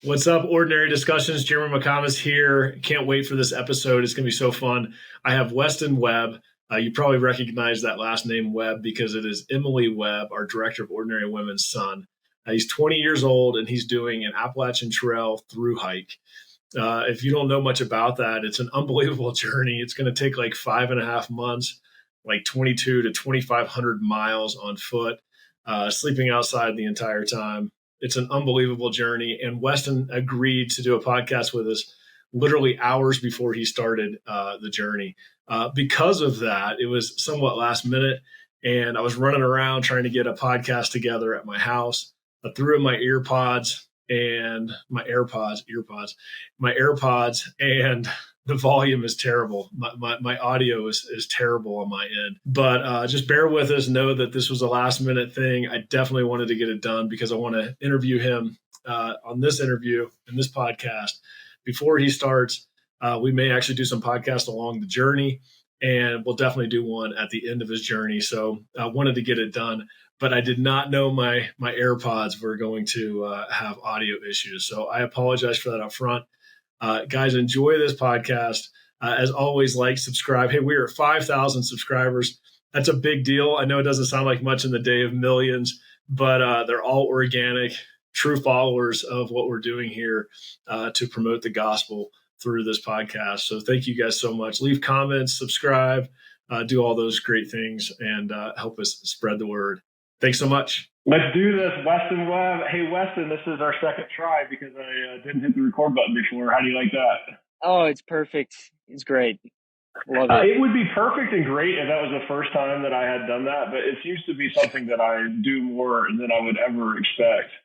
What's up, Ordinary Discussions? Jeremy McComas here. Can't wait for this episode. It's going to be so fun. I have Weston Webb. You probably recognize that last name Webb because it is Emily Webb, our director of Ordinary Women's son. He's 20 years old and he's doing an Appalachian Trail through hike. If you don't know much about that, it's an unbelievable journey. It's going to take like 5.5 months, like 22 to 2,500 miles on foot, sleeping outside the entire time. It's an unbelievable journey. And Weston agreed to do a podcast with us literally hours before he started the journey. Because of that, it was somewhat last minute. And I was running around trying to get a podcast together at my house. I threw in my AirPods, and and the volume is terrible. My audio is terrible on my end, but just bear with us. Know that this was a last minute thing. I definitely wanted to get it done because I want to interview him on this interview and this podcast before he starts. We may actually do some podcasts along the journey, and we'll definitely do one at the end of his journey. So I wanted to get it done, but I did not know my AirPods were going to have audio issues. So I apologize for that up front. Guys, enjoy this podcast. As always, like, subscribe. Hey, we are at 5,000 subscribers. That's a big deal. I know it doesn't sound like much in the day of millions, but they're all organic, true followers of what we're doing here to promote the gospel through this podcast. So thank you guys so much. Leave comments, subscribe, do all those great things, and help us spread the word. Thanks so much. Let's do this, Weston Webb. Hey, Weston, this is our second try because I didn't hit the record button before. How do you like that? Oh, it's perfect. It's great. Love it. It would be perfect and great if that was the first time that I had done that, but it seems to be something that I do more than I would ever expect.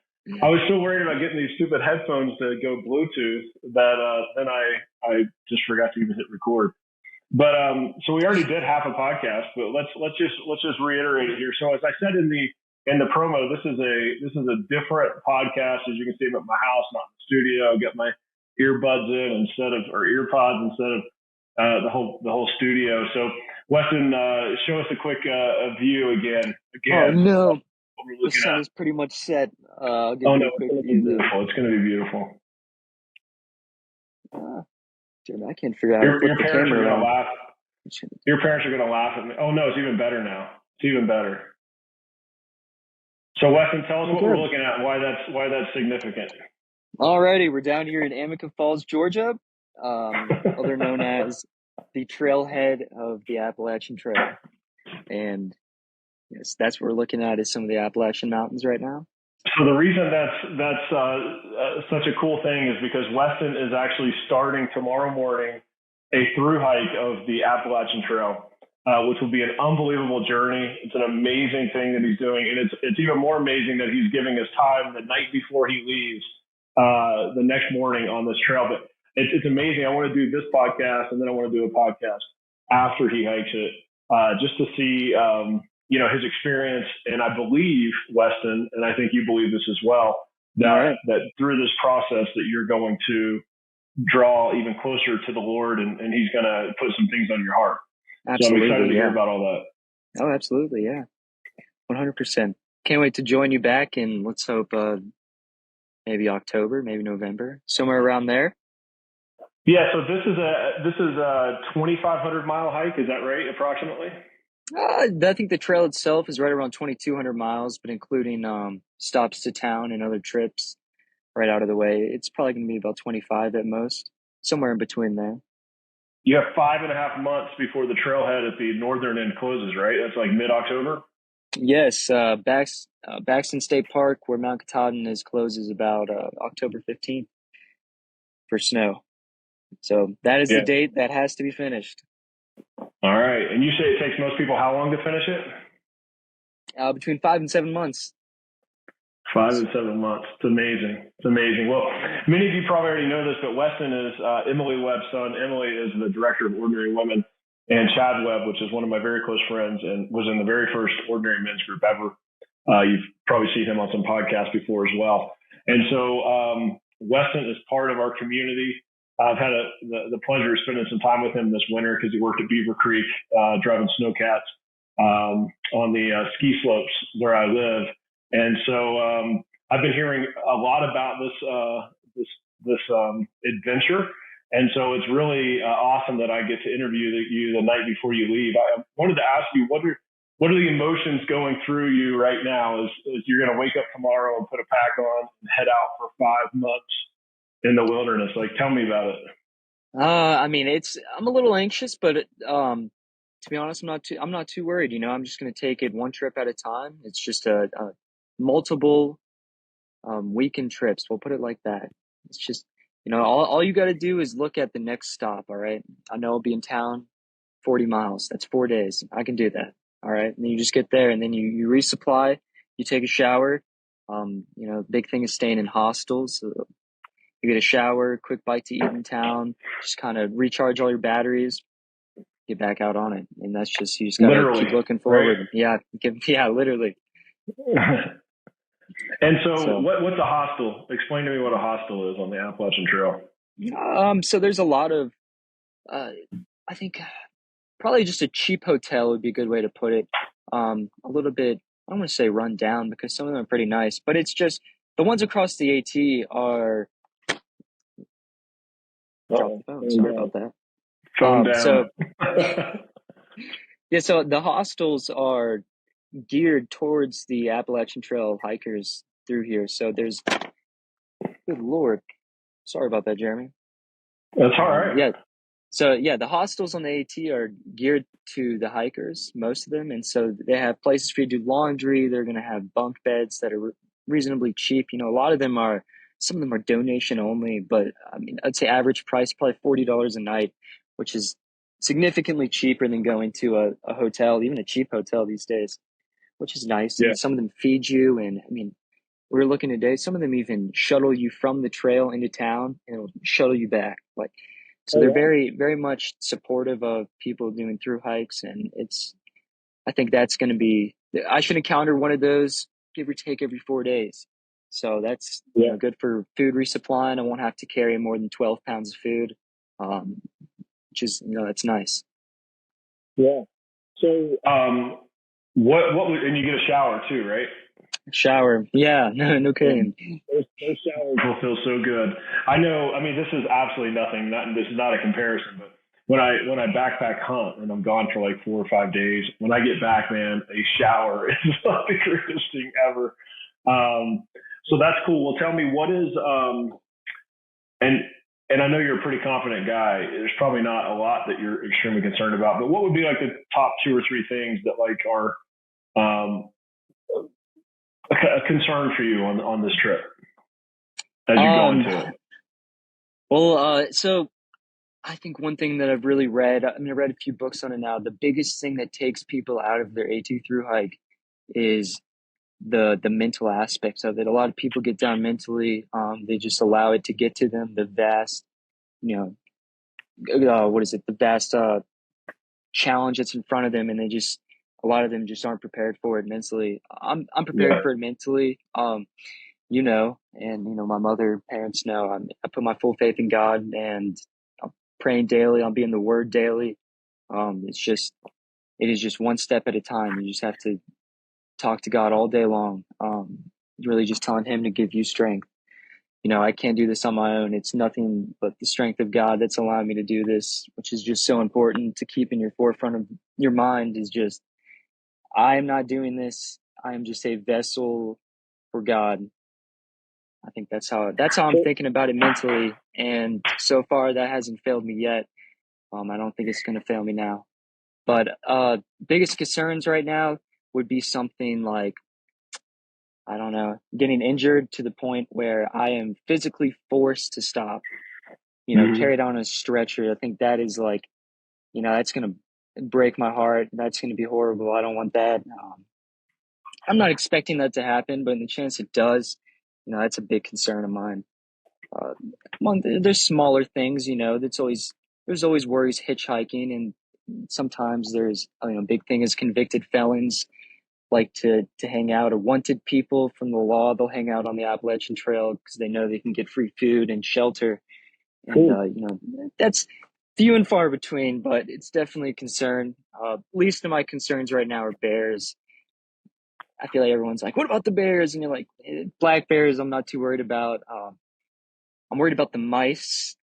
I was so worried about getting these stupid headphones to go Bluetooth that then I just forgot to even hit record. But so we already did half a podcast, but let's just reiterate it here. So as I said in the promo, this is a different podcast. As you can see, I'm at my house, not in the studio. I get my earbuds in earpods instead of the whole studio. So Weston, show us a quick view again. Oh no, the sun is pretty much set. I'll give you a quick view. It's going to be beautiful. Dude, I can't figure out. Your parents are going to laugh. Your parents are going to laugh at me. Oh no, it's even better now. It's even better. So Weston, tell us what we're looking at and why that's significant. Alrighty, we're down here in Amica Falls, Georgia, other known as the trailhead of the Appalachian Trail. And yes, that's what we're looking at is some of the Appalachian Mountains right now. So the reason that's such a cool thing is because Weston is actually starting tomorrow morning a through hike of the Appalachian Trail, which will be an unbelievable journey. It's an amazing thing that he's doing, and it's even more amazing that he's giving us time the night before he leaves the next morning on this trail. But it's amazing. I want to do this podcast, and then I want to do a podcast after he hikes it, just to see his experience. And I believe, Weston, and I think you believe this as well, that through this process that you're going to draw even closer to the Lord, and he's going to put some things on your heart. Absolutely, so I'm excited to hear about all that. Oh, absolutely, yeah. 100%. Can't wait to join you back, and let's hope maybe October, maybe November, somewhere around there. Yeah, so this is a 2,500 mile hike, is that right, approximately? I think the trail itself is right around 2,200 miles, but including stops to town and other trips right out of the way, it's probably going to be about 25 at most, somewhere in between there. You have 5.5 months before the trailhead at the northern end closes, right? That's like mid-October? Yes, Baxton State Park, where Mount Katahdin is, closes about October 15th for snow. So that is the date that has to be finished. All right. And you say it takes most people how long to finish it? Between 5 and 7 months. 5 and 7 months. It's amazing. It's amazing. Well, many of you probably already know this, but Weston is Emily Webb's son. Emily is the director of Ordinary Women, and Chad Webb, which is one of my very close friends and was in the very first Ordinary Men's group ever. You've probably seen him on some podcasts before as well. And so Weston is part of our community. I've had the pleasure of spending some time with him this winter because he worked at Beaver Creek driving snowcats on the ski slopes where I live. And so I've been hearing a lot about this this adventure. And so it's really awesome that I get to interview you the night before you leave. I wanted to ask you, what are the emotions going through you right now as you're going to wake up tomorrow and put a pack on and head out for 5 months in the wilderness? Like, tell me about it. I mean, I'm a little anxious, but to be honest, I'm not too worried. I'm just going to take it one trip at a time. It's just a multiple weekend trips. We'll put it like that. It's just, all you got to do is look at the next stop. All right. I know I'll be in town 40 miles. That's 4 days. I can do that. All right. And then you just get there and then you resupply, you take a shower. Big thing is staying in hostels. So you get a shower, quick bite to eat in town, just kind of recharge all your batteries, get back out on it. And that's just, you just got to keep looking forward. Right? Yeah, literally. And so what's a hostel? Explain to me what a hostel is on the Appalachian Trail. So there's a lot of, I think probably just a cheap hotel would be a good way to put it. A little bit, I don't want to say run down because some of them are pretty nice, but it's just the ones across the AT are, drop the phone. Sorry about that. Phone down. So the hostels are geared towards the Appalachian Trail hikers through here. So there's, good Lord, sorry about that, Jeremy. That's all right. Yeah. So the hostels on the AT are geared to the hikers, most of them, and so they have places for you to do laundry. They're going to have bunk beds that are reasonably cheap. A lot of them are. Some of them are donation only, but I mean, I'd say average price probably $40 a night, which is significantly cheaper than going to a hotel, even a cheap hotel these days, which is nice. Yeah. And some of them feed you, and I mean, we were looking today. Some of them even shuttle you from the trail into town and it'll shuttle you back. So they're very, very much supportive of people doing through hikes, and I think that's going to be. I should encounter one of those, give or take, every 4 days. So that's good for food resupply, and I won't have to carry more than 12 pounds of food, which is that's nice. Yeah. So what and you get a shower too, right? Shower, yeah, no kidding. Those showers will feel so good. I know. I mean, this is absolutely nothing. This is not a comparison, but when I backpack hunt and I'm gone for like 4 or 5 days, when I get back, man, a shower is like the greatest thing ever. So that's cool. Well, tell me what is and I know you're a pretty confident guy. There's probably not a lot that you're extremely concerned about, but what would be like the top 2 or 3 things that like are a concern for you on this trip as you go into it? Well, so I think one thing that I've really read, I read a few books on it now. The biggest thing that takes people out of their AT through hike is the mental aspects of it. A lot of people get down mentally. They just allow it to get to them. The vast, the vast challenge that's in front of them, and a lot of them just aren't prepared for it mentally. I'm prepared for it mentally. And my mother, parents know. I put my full faith in God, and I'm praying daily. I'm being the Word daily. It is just one step at a time. You just have to talk to God all day long. Really just telling Him to give you strength. I can't do this on my own. It's nothing but the strength of God that's allowing me to do this, which is just so important to keep in your forefront of your mind. Is just, I am not doing this. I am just a vessel for God. I think that's how I'm thinking about it mentally, and so far that hasn't failed me yet. I don't think it's going to fail me now. But biggest concerns right now would be something like, I don't know, getting injured to the point where I am physically forced to stop. Carried on a stretcher. I think that is like, that's going to break my heart. That's going to be horrible. I don't want that. I'm not expecting that to happen, but in the chance it does, that's a big concern of mine. There's smaller things, there's always worries hitchhiking, and sometimes there's, big thing is convicted felons like to hang out, or wanted people from the law. They'll hang out on the Appalachian Trail because they know they can get free food and shelter. And, that's few and far between, but it's definitely a concern. Least of my concerns right now are bears. I feel like everyone's like, what about the bears? And you're like, black bears, I'm not too worried about. I'm worried about the mice.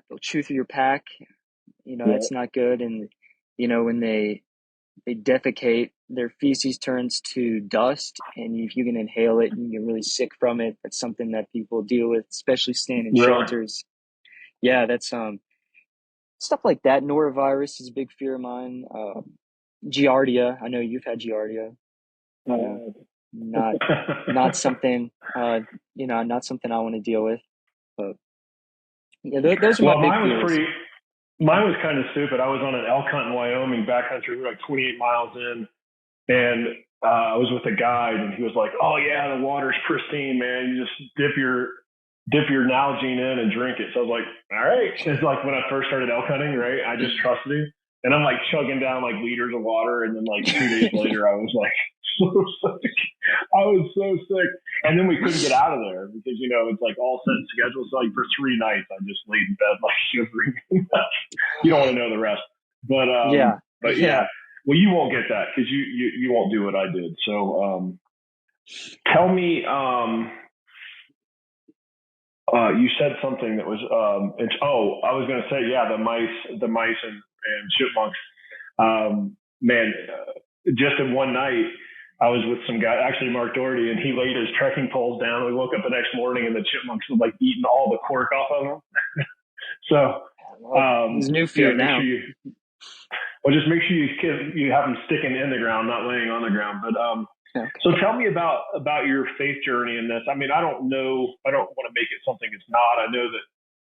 They'll chew through your pack. That's not good. And when they defecate, their feces turns to dust, and if you can inhale it, you get really sick from it. That's something that people deal with, especially staying in Really? shelters. Yeah, that's stuff like that. Norovirus is a big fear of mine. Giardia. I know you've had Giardia. Not not something not something I want to deal with. But yeah, those are my big fears. Mine was kind of stupid. I was on an elk hunt in Wyoming, backcountry. We were like 28 miles in, and I was with a guide, and he was like, "Oh yeah, the water's pristine, man. You just dip your Nalgene in and drink it." So I was like, "All right." It's like when I first started elk hunting, right? I just trusted him, and I'm like chugging down like liters of water, and then like 2 days later, I was like so sick. I was so sick, and then we couldn't get out of there because it's like all set schedule. So like for 3 nights, I just laid in bed like shivering. You don't want to know the rest, but Yeah. Well, you won't get that because you won't do what I did. So tell me, you said something that was I was going to say, yeah, the mice and chipmunks. Man, just in one night, I was with some guy, actually Mark Doherty, and he laid his trekking poles down. We woke up the next morning, and the chipmunks were like eating all the cork off of them. So, there's new fear now. Just make sure you have them sticking in the ground, not laying on the ground. But Okay. So tell me about your faith journey in this. I mean, I don't want to make it something it's not. I know that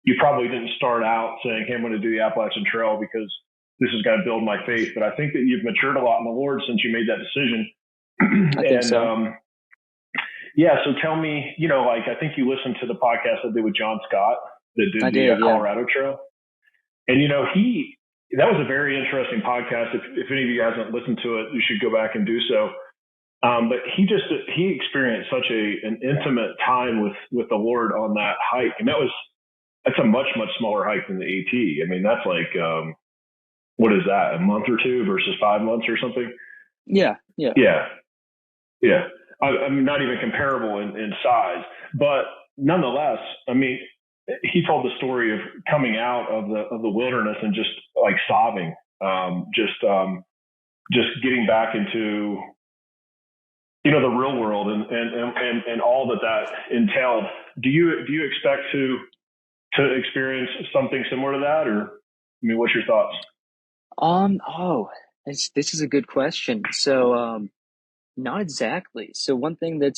you probably didn't start out saying, "Hey, I'm going to do the Appalachian Trail because this is going to build my faith." But I think that you've matured a lot in the Lord since you made that decision. I think so. Yeah. So tell me, I think you listened to the podcast I did with John Scott that did the Colorado Trail. And, that was a very interesting podcast. If any of you hasn't listened to it, you should go back and do so. But he experienced such an intimate time with the Lord on that hike. And that's a much, much smaller hike than the AT. I mean, that's like, what is that? A month or two versus 5 months or something? Yeah. I'm not even comparable in size, but nonetheless, I mean, he told the story of coming out of the wilderness and just like sobbing, just getting back into, the real world and all that entailed. Do you expect to experience something similar to that, or, I mean, what's your thoughts? This is a good question. So, not exactly. So one thing that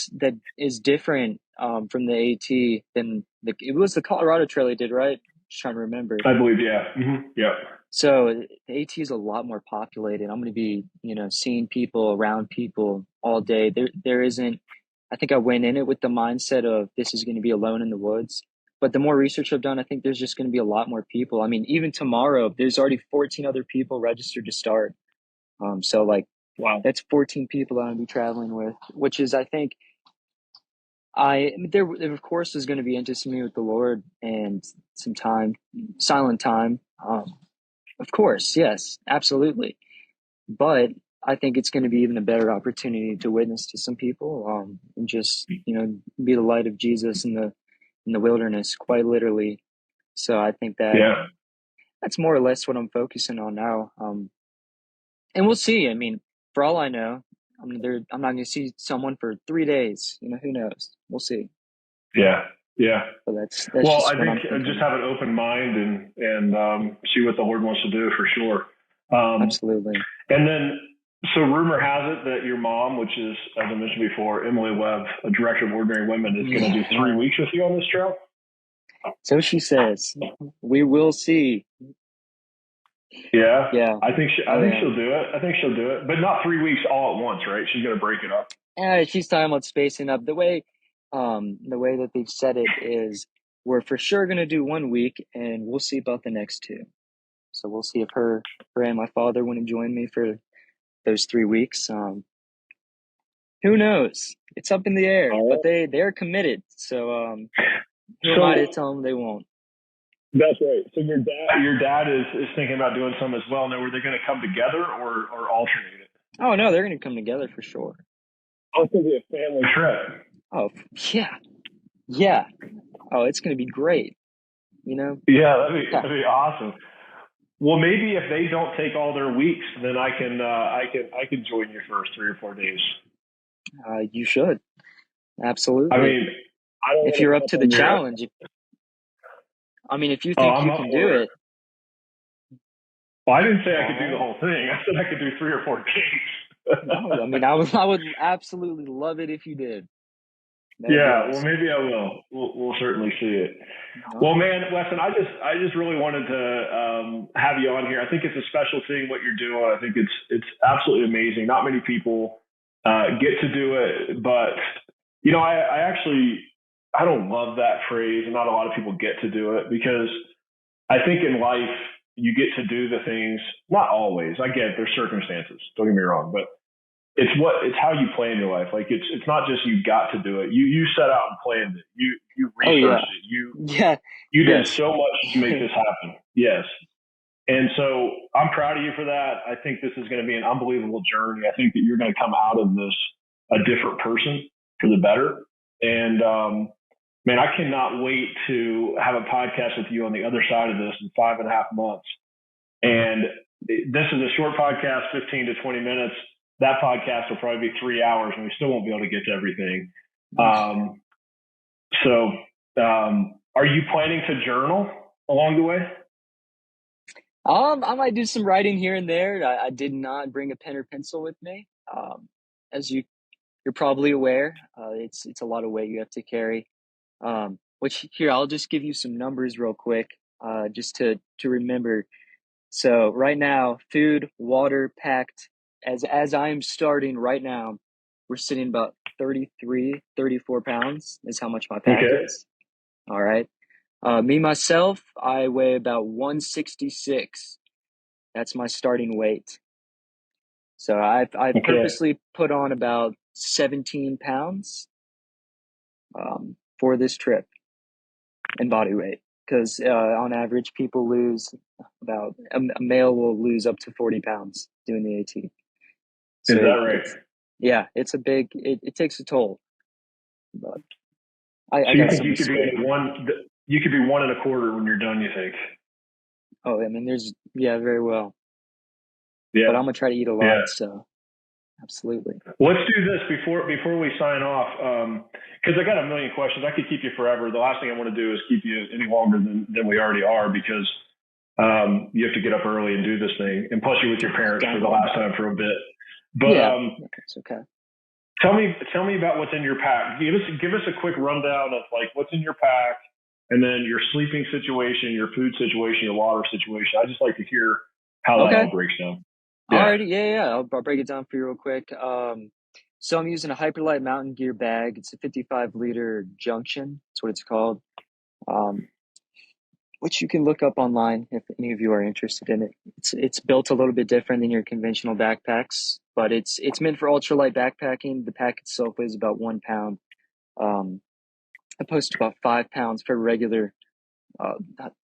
is different from the AT than it was the Colorado Trail he did, right? Just trying to remember. I believe, yeah. Mm-hmm. Yeah. So the AT is a lot more populated. I'm going to be, seeing people, around people all day. There isn't. I think I went in it with the mindset of this is going to be alone in the woods. But the more research I've done, I think there's just going to be a lot more people. I mean, even tomorrow, there's already 14 other people registered to start. So like, wow, that's 14 people I'm going to be traveling with, which is, I think, there of course is going to be intimacy with the Lord and some time, silent time. Of course, yes, absolutely. But I think it's going to be even a better opportunity to witness to some people, and just, be the light of Jesus in the wilderness, quite literally. So I think that's more or less what I'm focusing on now. And we'll see. I mean, for all I know, I'm not going to see someone for 3 days. Who knows? We'll see. Yeah. But that's well, I think just have an open mind and see what the Lord wants to do for sure. Absolutely. And then, so rumor has it that your mom, which is, as I mentioned before, Emily Webb, a director of Ordinary Women, is going to do 3 weeks with you on this trail. So she says. We will see. Yeah. I think Yeah. she'll do it. I think she'll do it, but not 3 weeks all at once, right? She's going to break it up. Yeah, she's talking about spacing up. The way that they've said it is, we're for sure going to do 1 week, and we'll see about the next 2. So we'll see if her and my father want to join me for those 3 weeks. Who knows? It's up in the air, but they're committed. So who am I to tell them they won't? That's right. So your dad is thinking about doing some as well. Now, were they going to come together or alternate it? Oh no, they're going to come together for sure. Oh, it's going to be a family trip. Oh yeah. Oh, it's going to be great. You know? Yeah, Yeah, that'd be awesome. Well, maybe if they don't take all their weeks, then I can join you for 3 or 4 days. you should. I Absolutely. mean, I don't If want to you're come up up to the on your. challenge, I mean, if you Oh, think I'm you up can do for it. it, Well, I didn't say I all could do the right. whole thing. I said I could do 3 or 4 days. No, I mean, I would absolutely love it if you did. That would be Yeah, well, awesome. maybe I will. We'll certainly see it. All Well, right. man, Weston, I just really wanted to have you on here. I think it's a special thing what you're doing. I think it's absolutely amazing. Not many people get to do it, but I actually I don't love that phrase, and not a lot of people get to do it because I think in life you get to do the things. Not always. I get there's circumstances. Don't get me wrong, but it's how you plan your life. Like it's not just you got to do it. You set out and planned it. You Oh researched yeah. it. You Yeah. you did Yes. so much to make this happen. Yes. And so I'm proud of you for that. I think this is going to be an unbelievable journey. I think that you're going to come out of this a different person for the better. And man, I cannot wait to have a podcast with you on the other side of this in 5.5 months. And this is a short podcast, 15 to 20 minutes. That podcast will probably be 3 hours, and we still won't be able to get to everything. Um, so, are you planning to journal along the way? I might do some writing here and there. I did not bring a pen or pencil with me. As you're probably aware, it's a lot of weight you have to carry. Which here I'll just give you some numbers real quick, just to remember. So right now, food, water packed as I'm starting right now, we're sitting about 33, 34 pounds is how much my pack Okay. is. All right. Me myself, I weigh about 166. That's my starting weight. So I've Okay. purposely put on about 17 pounds for this trip in body weight because on average people lose about a male will lose up to 40 pounds doing the AT. Is So that right? yeah, it's a big it takes a toll, but I So you got think some you to could be spare. in one? You could be 1.25 when you're done. You think? Oh, I mean, yeah, very well, but Yeah. I'm gonna try to eat a Yeah. lot, so absolutely. Let's do this before we sign off, because I got a million questions. I could keep you forever. The last thing I want to do is keep you any longer than we already are because you have to get up early and do this thing, and plus you're with your parents for Don't the worry last about it. time for a bit. But Yeah, it's okay. tell me about what's in your pack. Give us a quick rundown of like what's in your pack, and then your sleeping situation, your food situation, your water situation. I just like to hear how that all Okay. breaks down. Yeah. Alrighty, yeah. I'll break it down for you real quick. So I'm using a Hyperlight Mountain Gear bag. It's a 55-liter Junction. That's what it's called. Um, which you can look up online if any of you are interested in it. It's built a little bit different than your conventional backpacks, but it's meant for ultralight backpacking. The pack itself weighs about 1 pound, opposed to about 5 pounds for a regular uh,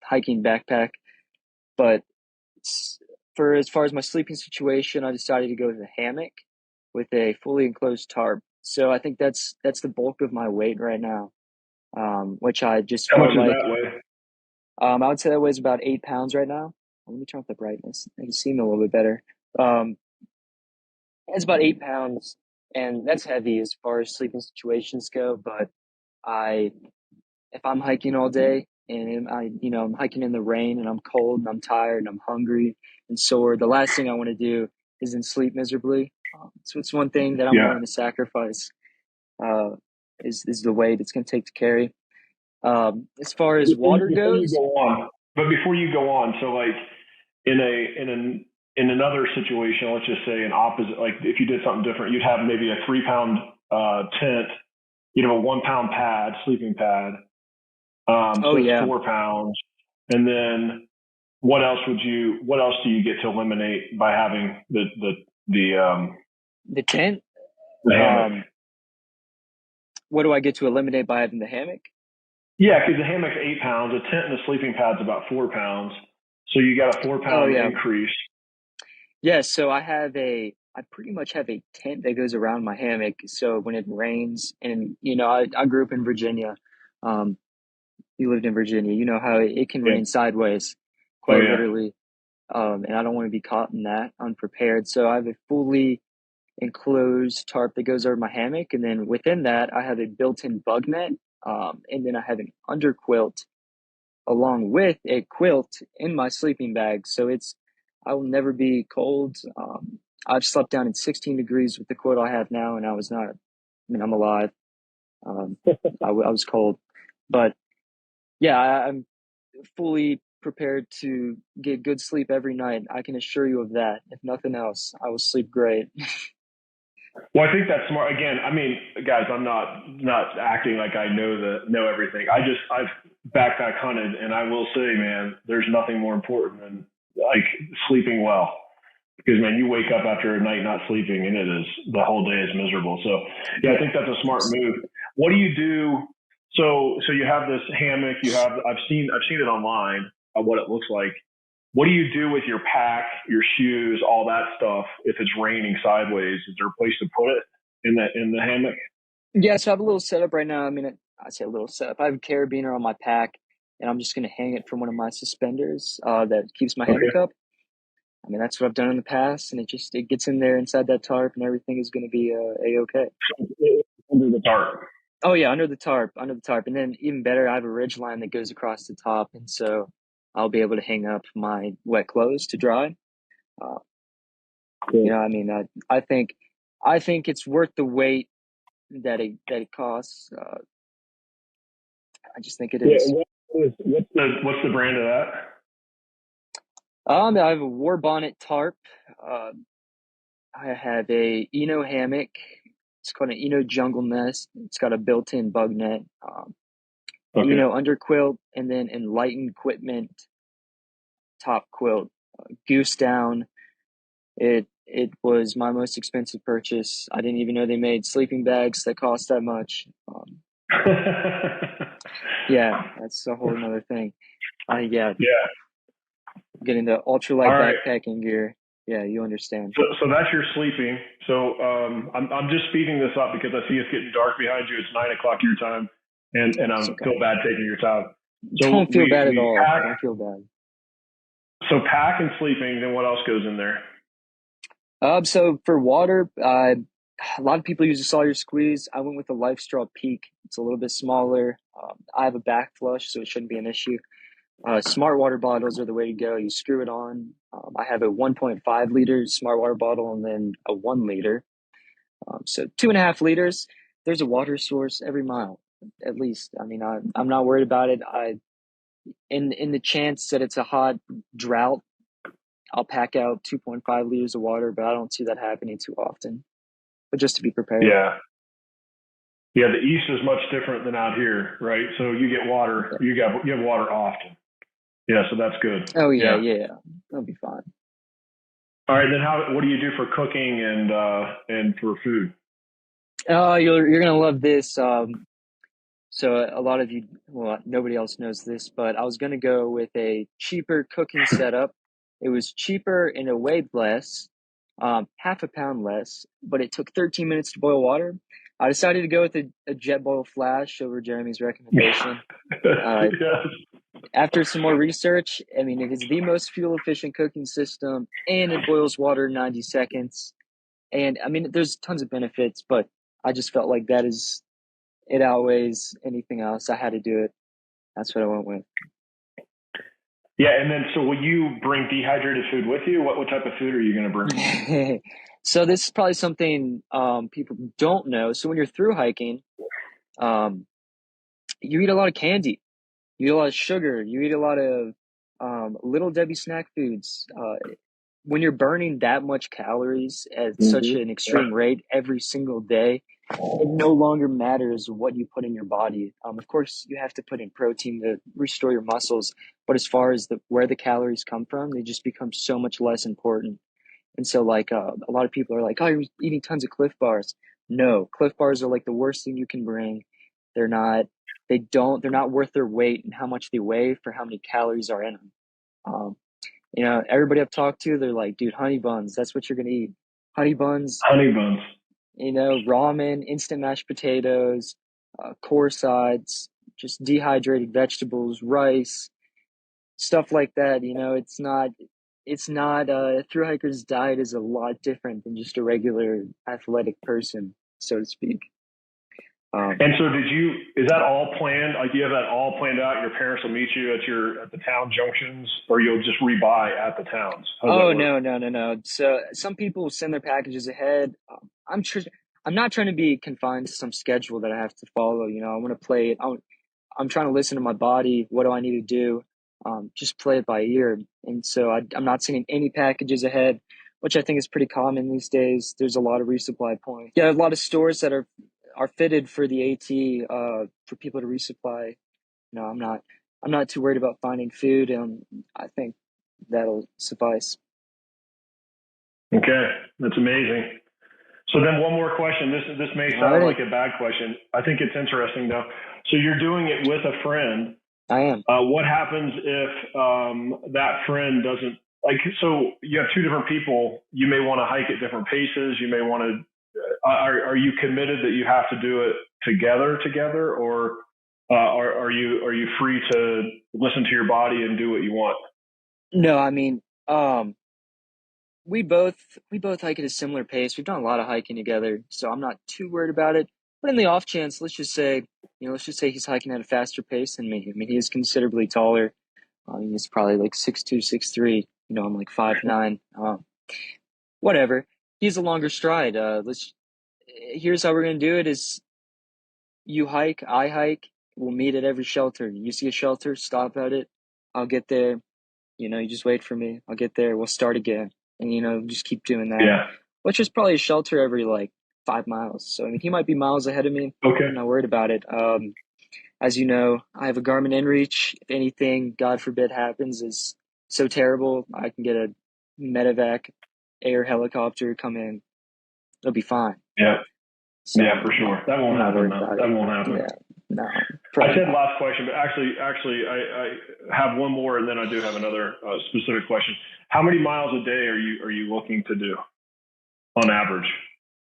hiking backpack. But for as far as my sleeping situation, I decided to go with a hammock with a fully enclosed tarp. So I think that's the bulk of my weight right now, which I just How much felt does like. that weigh? I would say that weighs about 8 pounds right now. Let me turn up the brightness. I can see me a little bit better. Um, it's about 8 pounds, and that's heavy as far as sleeping situations go. But I, if I'm hiking all day and I'm hiking in the rain and I'm cold and I'm tired and I'm hungry and sore, the last thing I want to do is then sleep miserably. So it's one thing that I'm Yeah. willing to sacrifice. Uh, is the weight it's going to take to carry. As far as water Before you goes, go on, so like in another situation, let's just say an opposite, like if you did something different, you'd have maybe a 3 pound tent, you'd have a 1 pound pad, sleeping pad, oh so that's yeah, 4 pounds, and then what else do you get to eliminate by having the tent. the hammock? Um, what do I get to eliminate by having the hammock? Yeah, because the hammock's 8 pounds, a tent and a sleeping pad's about 4 pounds, so you got a four Oh pound yeah, increase. yeah. So I pretty much have a tent that goes around my hammock. So when it rains, and I grew up in Virginia, um, you lived in Virginia. You know how it can Yeah. rain sideways, Oh quite yeah. literally. And I don't want to be caught in that unprepared. So I have a fully enclosed tarp that goes over my hammock, and then within that, I have a built-in bug net, and then I have an underquilt along with a quilt in my sleeping bag. So I will never be cold. I've slept down in 16 degrees with the quilt I have now, and I was not. I mean, I'm alive. Um, I was cold, but yeah, I'm fully prepared to get good sleep every night. I can assure you of that. If nothing else, I will sleep great. Well, I think that's smart. Again, I mean, guys, I'm not acting like I know everything. I've backpack hunted, and I will say, man, there's nothing more important than like sleeping well. Because man, you wake up after a night not sleeping, and it is the whole day is miserable. So yeah, I Yeah. think that's a smart move. What do you do? So you have this hammock. I've seen it online, what it looks like. What do you do with your pack, your shoes, all that stuff if it's raining sideways? Is there a place to put it in the hammock? Yeah, so I have a little setup right now. I mean, I say a little setup. I have a carabiner on my pack, and I'm just going to hang it from one of my suspenders that keeps my Okay, hammock up. I mean, that's what I've done in the past, and it gets in there inside that tarp, and everything is going to be a-okay. under the tarp. Oh yeah, under the tarp, and then even better, I have a ridge line that goes across the top, and so I'll be able to hang up my wet clothes to dry. Uh, Cool. I mean, I think it's worth the wait that it costs. I just think it Yeah. is. What's the brand of that? I have a war bonnet tarp. Uh, I have a Eno hammock. It's called an Eno jungle nest. It's got a built-in bug net. Okay. Eno underquilt, and then Enlightened equipment top quilt. Goose down. It was my most expensive purchase. I didn't even know they made sleeping bags that cost that much. Yeah, that's a whole another thing. Yeah, Yeah. getting the ultralight All right. backpacking gear. Yeah, you understand. So that's your sleeping. So I'm just speeding this up because I see it's getting dark behind you. It's 9 o'clock your time, and It's I okay. feel bad taking your time. So Don't feel bad at we all. pack. Don't feel bad. So pack and sleeping. Then what else goes in there? So for water, a lot of people use a Sawyer Squeeze. I went with the Life Straw Peak. It's a little bit smaller. I have a back flush, so it shouldn't be an issue. Smart water bottles are the way to go. You screw it on. I have a 1.5 liter smart water bottle and then a 1 liter. So 2.5 liters. There's a water source every mile, at least. I mean, I'm not worried about it. In the chance that it's a hot drought, I'll pack out 2.5 liters of water, but I don't see that happening too often. But just to be prepared. Yeah. Yeah. The east is much different than out here, right? So you get water. Yeah. You have water often. Yeah. So that's good. Oh yeah, Yeah. yeah. That'll be fine. All right. Then what do you do for cooking and for food? Oh, you're gonna love this. So a lot of you, well, nobody else knows this, but I was gonna go with a cheaper cooking setup. It was cheaper and it weighed less, half a pound less, but it took 13 minutes to boil water. I decided to go with a jet boil flash over Jeremy's recommendation. Yes. After some more research, I mean, it is the most fuel efficient cooking system, and it boils water in 90 seconds. And I mean, there's tons of benefits, but I just felt like it outweighs anything else. I had to do it. That's what I went with. Yeah, and then so will you bring dehydrated food with you? What type of food are you going to bring? So this is probably something people don't know. So when you're through hiking, um, you eat a lot of candy, you eat a lot of sugar, you eat a lot of Little Debbie snack foods. When you're burning that much calories at such an extreme rate every single day, it no longer matters what you put in your body. Of course, you have to put in protein to restore your muscles, but as far as where the calories come from, they just become so much less important. And so, like, a lot of people are like, "Oh, you're eating tons of Cliff Bars." No, Cliff Bars are like the worst thing you can bring. They're not. They're not worth their weight and how much they weigh for how many calories are in them. Um, everybody I've talked to, they're like, "Dude, honey buns. That's what you're gonna eat. Honey buns, Honey buns. ramen, instant mashed potatoes, core sides. just dehydrated vegetables, rice, stuff like that. It's not a thru hiker's diet is a lot different than just a regular athletic person, so to speak. And so is that all planned? Like, do you have that all planned out? Your parents will meet you at the town junctions, or you'll just rebuy at the towns? Oh, no. So some people send their packages ahead. I'm not trying to be confined to some schedule that I have to follow. I want to play it. I'm trying to listen to my body. What do I need to do? Just play it by ear. And so I'm not sending any packages ahead, which I think is pretty common these days. There's a lot of resupply points. Yeah, a lot of stores that are fitted for the AT for people to resupply. I'm not too worried about finding food. I think that'll suffice. Okay, that's amazing. So then one more question. This may sound like a bad question. I think it's interesting though. So you're doing it with a friend. I am. What happens if that friend doesn't like? So you have two different people. You may want to hike at different paces. You may want to. Are you committed that you have to do it together, or are you free to listen to your body and do what you want? No, I mean, we both hike at a similar pace. We've done a lot of hiking together, so I'm not too worried about it. But in the off chance, let's just say he's hiking at a faster pace than me. I mean, he is considerably taller. He's probably like 6'2", 6'3". I'm like 5'9". Whatever. He has a longer stride. Here's how we're gonna do it: is you hike, I hike. We'll meet at every shelter. You see a shelter, stop at it. I'll get there. You just wait for me. I'll get there. We'll start again. And, just keep doing that. Yeah. Which is probably a shelter every, 5 miles. So, I mean, he might be miles ahead of me. Okay. I'm not worried about it. As you know, I have a Garmin inReach. If anything, God forbid, happens is so terrible, I can get a medevac air helicopter come in. It'll be fine. Yeah. So, yeah, for sure. That won't happen, though. That won't happen. Yeah. No. I said last question, but actually, I have one more, and then I do have another specific question. How many miles a day are you looking to do on average?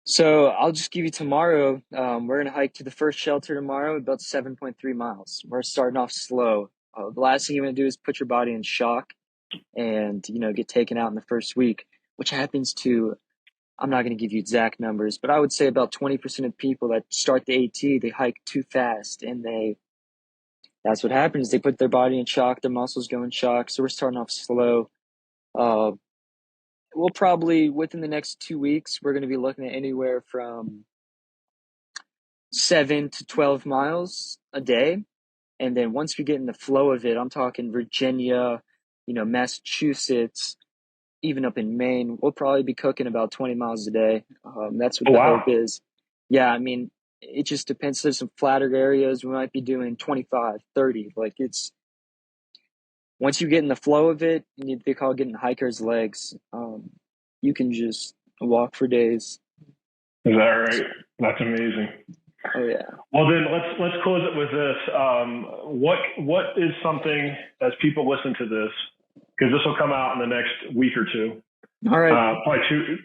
So I'll just give you tomorrow. We're going to hike to the first shelter tomorrow, about 7.3 miles. We're starting off slow. The last thing you want to do is put your body in shock and, get taken out in the first week, which happens to, I'm not going to give you exact numbers, but I would say about 20% of people that start the AT, they hike too fast, and that's what happens. They put their body in shock, their muscles go in shock. So we're starting off slow. We'll probably, within the next 2 weeks, we're going to be looking at anywhere from 7 to 12 miles a day. And then once we get in the flow of it, I'm talking Virginia, Massachusetts, even up in Maine, we'll probably be cooking about 20 miles a day. That's what the hope is. Yeah, I mean, it just depends. There's some flatter areas. We might be doing 25, 30. Once you get in the flow of it, they call it getting hiker's legs. You can just walk for days. Is that right? That's amazing. Oh yeah. Well, then let's close it with this. What is something, as people listen to this, because this will come out in the next week or two. All right. Probably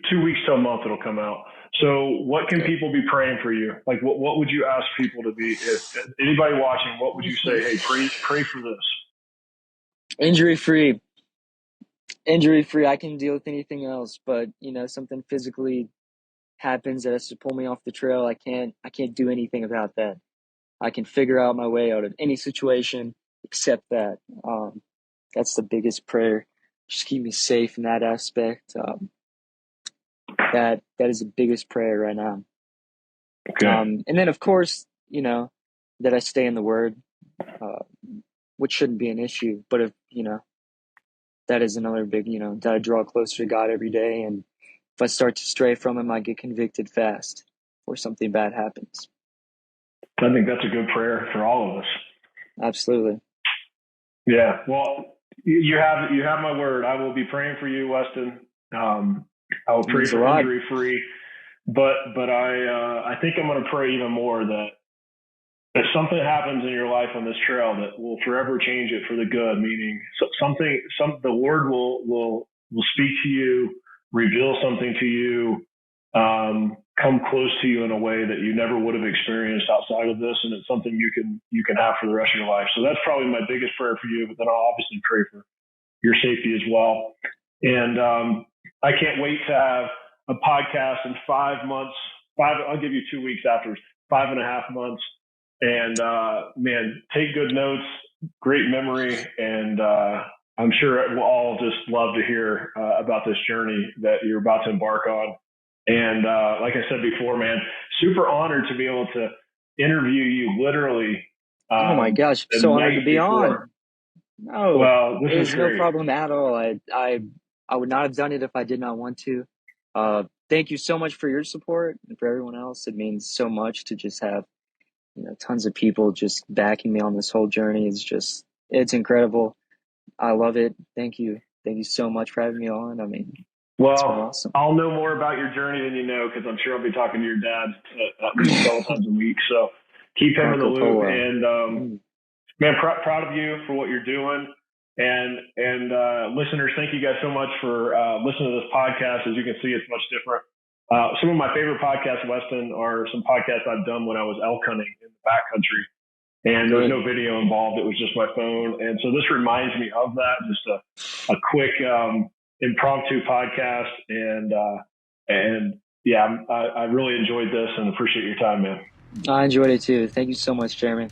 two weeks to a month it'll come out. So what can people be praying for you? Like what would you ask people to be, if anybody watching, what would you say? Hey, pray for this. Injury free. I can deal with anything else, but something physically happens that has to pull me off the trail. I can't do anything about that. I can figure out my way out of any situation except that. That's the biggest prayer. Just keep me safe in that aspect. That is the biggest prayer right now. Okay. And then of course, that I stay in the Word, which shouldn't be an issue. But if that is another big, that I draw closer to God every day, and if I start to stray from Him, I get convicted fast, or something bad happens. I think that's a good prayer for all of us. Absolutely. Yeah. Well, you have my word. I will be praying for you, Weston. I will pray for injury free, but I think I'm going to pray even more that if something happens in your life on this trail that will forever change it for the good, meaning the Lord will speak to you, reveal something to you, come close to you in a way that you never would have experienced outside of this. And it's something you can have for the rest of your life. So that's probably my biggest prayer for you, but then I'll obviously pray for your safety as well. And I can't wait to have a podcast in 5 months. I'll give you 2 weeks afterwards, 5.5 months. And man, take good notes, great memory. And I'm sure we'll all just love to hear about this journey that you're about to embark on. And like I said before, man, super honored to be able to interview you literally. Oh my gosh, so honored to be on. No, well, this is no problem at all. I would not have done it if I did not want to. Thank you so much for your support and for everyone else. It means so much to just have, tons of people just backing me on this whole journey. It's incredible. I love it. Thank you. Thank you so much for having me on. I mean, well, it's been awesome. I'll know more about your journey than you know, because I'm sure I'll be talking to your dad at least several times a week. So keep him in the loop. And man, proud of you for what you're doing. And listeners, thank you guys so much for listening to this podcast. As you can see, it's much different. Some of my favorite podcasts, Weston, are some podcasts I've done when I was elk hunting in the backcountry. And there was no video involved. It was just my phone. And so this reminds me of that, just a quick impromptu podcast. And yeah, I really enjoyed this and appreciate your time, man. I enjoyed it too. Thank you so much, Jeremy.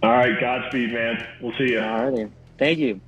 All right. Godspeed, man. We'll see you. All righty. Thank you.